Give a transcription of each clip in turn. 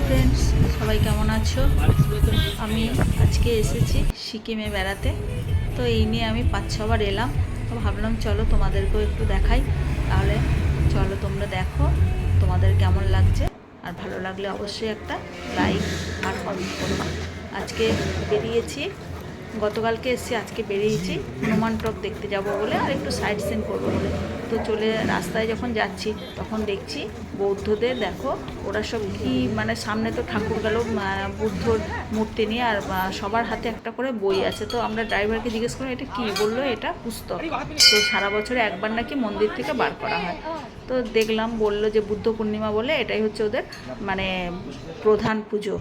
Friends, সবাই কেমন আছো? আমি আজকে এসেছি সিকিমে বেড়াতে। তো এই নিয়ে আমি 5-6 বার এলাম। তো ভাবলাম চলো তোমাদেরকেও একটু দেখাই। তাহলে চলো তোমরা দেখো তোমাদের কেমন লাগছে। আর ভালো লাগলে অবশ্যই একটা লাইক আর কমেন্ট করো। আজকে বেরিয়েছি, গতকালকে এসেছি, আজকে বেরিয়েছি হনুমান টক দেখতে যাব বলে আর একটু সাইড সিন করবো বলে। তো চলে রাস্তায় যখন যাচ্ছি তখন দেখছি বৌদ্ধদের, দেখো ওরা সব কি মানে সামনে তো ঠাকুর গেল বুদ্ধর মূর্তি নিয়ে, আর সবার হাতে একটা করে বই আছে। তো আমরা ড্রাইভারকে জিজ্ঞেস করলাম এটা কী, বললো এটা পুস্তক। তো সারা বছরে একবার নাকি মন্দির থেকে বার করা হয়। তো দেখলাম, বললো যে বুদ্ধ পূর্ণিমা বলে এটাই হচ্ছে ওদের মানে প্রধান পুজো।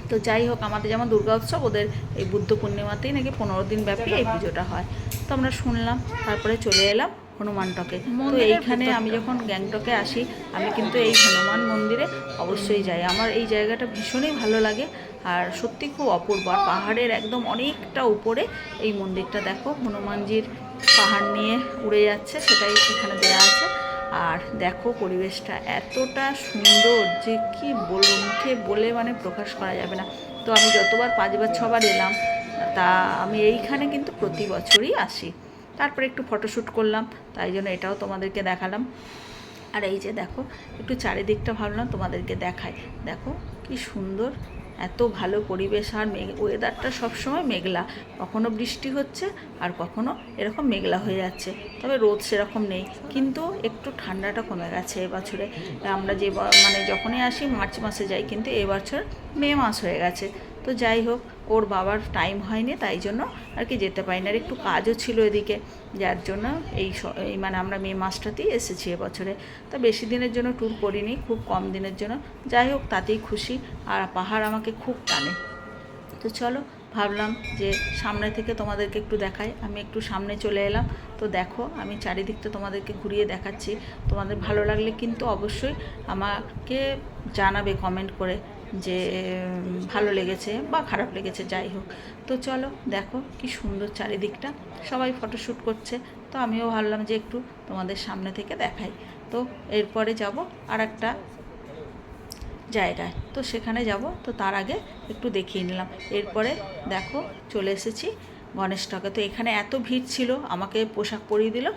তো যাই হোক, আমাদের যেমন দুর্গা উৎসব, ওদের এই বুদ্ধ পূর্ণিমাতেই নাকি 15 দিন ব্যাপী এই পুজোটা হয়। তো আমরা শুনলাম, তারপরে চলে এলাম হনুমান টকে। তো এইখানে আমি যখন গ্যাংটকে আসি, আমি কিন্তু এই হনুমান মন্দিরে অবশ্যই যাই। আমার এই জায়গাটা ভীষণই ভালো লাগে আর সত্যি খুব অপূর্ব। আর পাহাড়ের একদম অনেকটা উপরে এই মন্দিরটা, দেখো হনুমানজির পাহাড় নিয়ে উড়ে যাচ্ছে, সেটাই এখানে দেওয়া আছে। আর দেখো পরিবেশটা এতটা সুন্দর যে কি বলবো, মুখে বলে মানে প্রকাশ করা যাবে না। তো আমি যতবার 5 বার 6 বার এলাম, তা আমি এইখানে কিন্তু প্রতি বছরই আসি। তারপরে একটু ফটোশ্যুট করলাম, তাই জন্য এটাও তোমাদেরকে দেখালাম। আর এই যে দেখো, একটু চারিদিকটা ভাবলাম তোমাদেরকে দেখাই। দেখো কি সুন্দর, এত ভালো পরিবেশ। আর ওয়েদারটা সবসময় মেঘলা, কখনো বৃষ্টি হচ্ছে আর কখনো এরকম মেঘলা হয়ে যাচ্ছে, তবে রোদ সেরকম নেই। কিন্তু একটু ঠান্ডাটা কমে গেছে এবছরে। আমরা যে মানে যখনই আসি মার্চ মাসে যাই, কিন্তু এবছর মে মাস হয়ে গেছে। তো যাই হোক, ওর বাবার টাইম হয়নি, তাই জন্য আর কি যেতে পারি না। আর একটু কাজও ছিল এদিকে, যার জন্য এই মানে আমরা মে মাসটাতেই এসেছি এবছরে। তো বেশি দিনের জন্য ট্যুর করিনি, খুব কম দিনের জন্য। যাই হোক, তাতেই খুশি। আর পাহাড় আমাকে খুব টানে। তো চলো, ভাবলাম যে সামনে থেকে তোমাদেরকে একটু দেখাই। আমি একটু সামনে চলে এলাম। তো দেখো, আমি চারিদিকটা তোমাদেরকে ঘুরিয়ে দেখাচ্ছি। তোমাদের ভালো লাগলে কিন্তু অবশ্যই আমাকে জানাবে কমেন্ট করে যে ভালো লেগেছে বা খারাপ লেগেছে, যাই হোক। তো চলো দেখো কি সুন্দর চারিদিকটা, সবাই ফটোশ্যুট করছে। তো আমিও ভাবলাম যে একটু তোমাদের সামনে থেকে দেখাই। তো এরপরে যাব আর একটা জায়গায়, তো সেখানে যাব। তো তার আগে একটু দেখিয়ে নিলাম। এরপরে দেখো চলে এসেছি গণেশটকে। তো এখানে এত ভিড় ছিল, আমাকে পোশাক পরিয়ে দিল,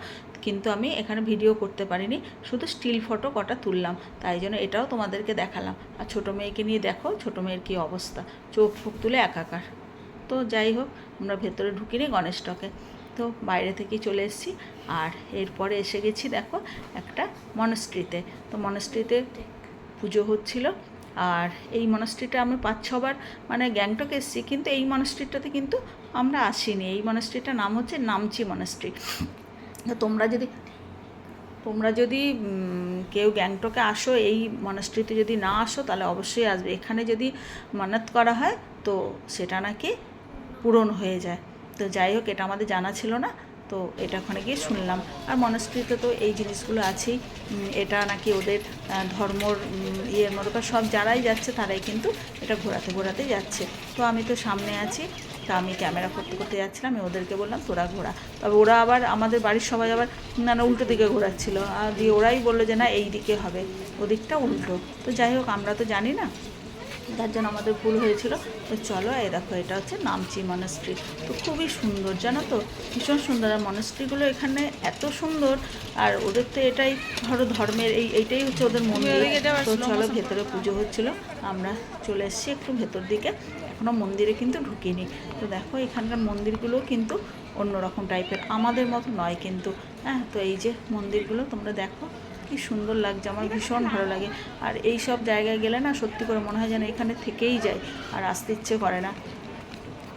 কিন্তু আমি এখানে ভিডিও করতে পারিনি, শুধু স্টিল ফটো কটা তুললাম। তাই জন্য এটাও তোমাদেরকে দেখালাম। আর ছোটো মেয়েকে নিয়ে দেখো, ছোটো মেয়ের কী অবস্থা, চোখ ফুক তুলে একাকার। তো যাই হোক, আমরা ভেতরে ঢুকিনি গণেশটকে, তো বাইরে থেকেই চলে এসেছি। আর এরপরে এসে গেছি দেখো একটা মনস্ট্রিতে। তো মনস্ট্রিতে পুজো হচ্ছিল। আর এই মনস্ট্রিটা আমি 5-6 বার মানে গ্যাংটক এসেছি, কিন্তু এই মনস্ট্রিটাতে কিন্তু আমরা আসিনি। এই মনস্ট্রিটার নাম হচ্ছে নামচি মনস্ট্রি। তো তোমরা যদি কেউ গ্যাংটকে আসো, এই মনস্ট্রিতে যদি না আসো তাহলে অবশ্যই আসবে। এখানে যদি মানত করা হয় তো সেটা নাকি পূরণ হয়ে যায়। তো যাই হোক, এটা আমাদের জানা ছিল না, তো এটা ওখানে গিয়ে শুনলাম। আর মনস্ট্রিতে তো এই জিনিসগুলো আছেই। এটা নাকি ওদের ধর্মর ইয়ের মতো সব যারাই যাচ্ছে তারাই কিন্তু এটা ঘোরাতে ঘোরাতে যাচ্ছে। তো আমি তো সামনে আছি, তা আমি ক্যামেরা করতে করতে যাচ্ছিলাম। আমি ওদেরকে বললাম তোরা ঘোরা, তবে ওরা আবার আমাদের বাড়ির সবাই আবার না উল্টো দিকে ঘোরাচ্ছিল। আর দিয়ে ওরাই বললো যে না এই দিকে হবে, ওদিকটা উল্টো। তো যাই হোক, আমরা তো জানি না, তার জন্য আমাদের ভুল হয়েছিল। তো চলো, এই দেখো এটা হচ্ছে নামচি মনাস্ট্রি। তো খুবই সুন্দর, জানো তো, ভীষণ সুন্দর। আর মনাস্ট্রিগুলো এখানে এত সুন্দর। আর ওদের তো এটাই ধরো ধর্মের এইটাই হচ্ছে ওদের মন্দির। তো চলো, ভেতরে পুজো হচ্ছিলো, আমরা চলে এসেছি একটু ভেতর দিকে, এখনও মন্দিরে কিন্তু ঢুকিনি। তো দেখো এখানকার মন্দিরগুলো কিন্তু অন্যরকম টাইপের, আমাদের মতো নয় কিন্তু। হ্যাঁ, তো এই যে মন্দিরগুলো তোমরা দেখো কি সুন্দর লাগছে, আমার ভীষণ ভালো লাগে। আর এই সব জায়গায় গেলে না সত্যি করে মনে হয় যেন এখানে থেকেই যায়, আর আসতে ইচ্ছে করে না।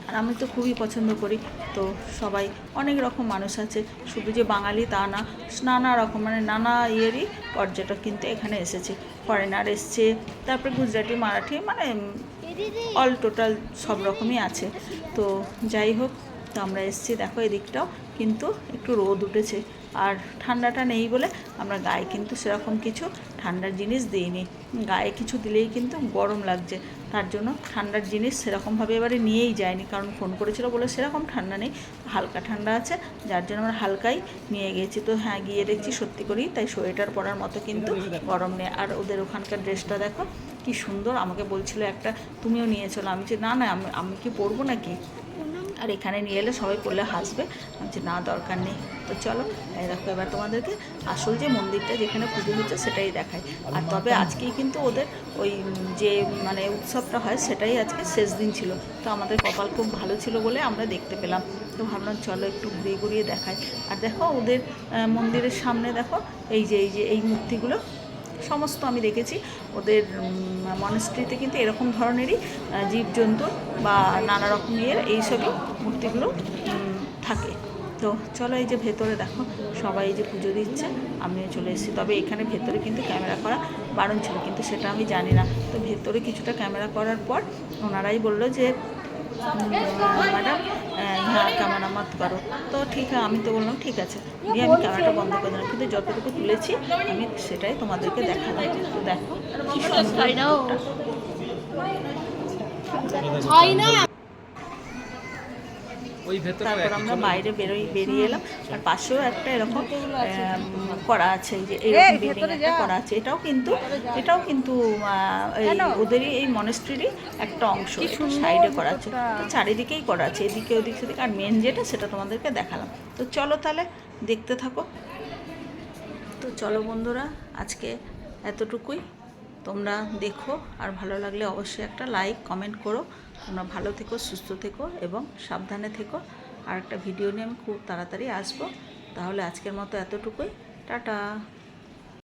আর আমি তো খুবই পছন্দ করি। তো সবাই অনেক রকম মানুষ আছে, শুধু যে বাঙালি তা না, নানা রকম মানে নানা ইয়েরই পর্যটক কিন্তু এখানে এসেছে। ফরেনার এসছে, তারপরে গুজরাটি, মারাঠি, মানে অল টোটাল সব রকমই আছে। তো যাই হোক, তো আমরা এসেছি, দেখো এদিকটাও কিন্তু একটু রোদ উঠেছে, আর ঠান্ডাটা নেই বলে আমরা গায়ে কিন্তু সেরকম কিছু ঠান্ডার জিনিস দিইনি। গায়ে কিছু দিলেই কিন্তু গরম লাগছে, তার জন্য ঠান্ডার জিনিস সেরকমভাবে এবারে নিয়েই যায়নি, কারণ ফোন করেছিল বলে সেরকম ঠান্ডা নেই, হালকা ঠান্ডা আছে, যার জন্য আমরা হালকাই নিয়ে গেছি। তো হ্যাঁ, গিয়ে দেখছি সত্যি করেই তাই সোয়েটার পরার মতো কিন্তু গরম নেই। আর ওদের ওখানকার ড্রেসটা দেখো কি সুন্দর, আমাকে বলছিল একটা তুমিও নিয়ে চলো, আমি যে না না আমি কি পরবো নাকি, আর এখানে নিয়ে এলে সবাই পড়লে হাসবে, আমি যে না দরকার নেই। তো চলো এই দেখো এবার তোমাদেরকে আসল যে মন্দিরটা যেখানে পুজো হচ্ছে সেটাই দেখাই। আর তবে আজকেই কিন্তু ওদের ওই যে মানে উৎসবটা হয় সেটাই আজকে শেষ দিন ছিল, তো আমাদের কপাল খুব ভালো ছিল বলে আমরা দেখতে পেলাম। তো ভাবলাম চলো একটু ঘুরিয়ে ঘুরিয়ে দেখাই। আর দেখো ওদের মন্দিরের সামনে দেখো এই মূর্তিগুলো সমস্ত আমি দেখেছি ওদের মনস্ট্রিতে কিন্তু এরকম ধরনেরই জীবজন্তু বা নানা রকম এইসবই মূর্তিগুলো থাকে। তো চলো এই যে ভেতরে দেখো সবাই এই যে পুজো দিচ্ছে, আমিও চলে এসেছি। তবে এখানে ভেতরে কিন্তু ক্যামেরা করা বারণ ছিল, কিন্তু সেটা আমি জানি না। তো ভেতরে কিছুটা ক্যামেরা করার পর ওনারাই বললো যে ম্যাডাম হ্যাঁ ক্যামেরা মত করো। তো ঠিক আছে, আমি তো বললাম ঠিক আছে, দিয়ে আমি ক্যামেরাটা বন্ধ করে দিলাম, কিন্তু যতটুকু তুলেছি আমি সেটাই তোমাদেরকে দেখালাম। তো দেখো তারপর আমরা বাইরে বেরিয়ে এলাম। আর পাশেও একটা এরকম করা আছে, এই যে এরকম বিল্ডিং একটা করা আছে, এটাও কিন্তু ওদেরই এই মনেস্ট্রিরই একটা অংশ, সাইডে করা আছে। তো চারিদিকেই করা আছে, এদিকে ওদিক সেদিকে, আর মেন যেটা সেটা তোমাদেরকে দেখালাম। তো চলো তাহলে দেখতে থাকো। তো চলো বন্ধুরা, আজকে এতটুকুই, তোমরা দেখো, আর ভালো লাগলে অবশ্যই একটা লাইক কমেন্ট করো। তোমরা ভালো থেকো, সুস্থ থেকো এবং সাবধানে থেকো। আর একটা ভিডিও নিয়ে আমি খুব তাড়াতাড়ি আসবো। তাহলে আজকের মতো এতটুকুই, টাটা।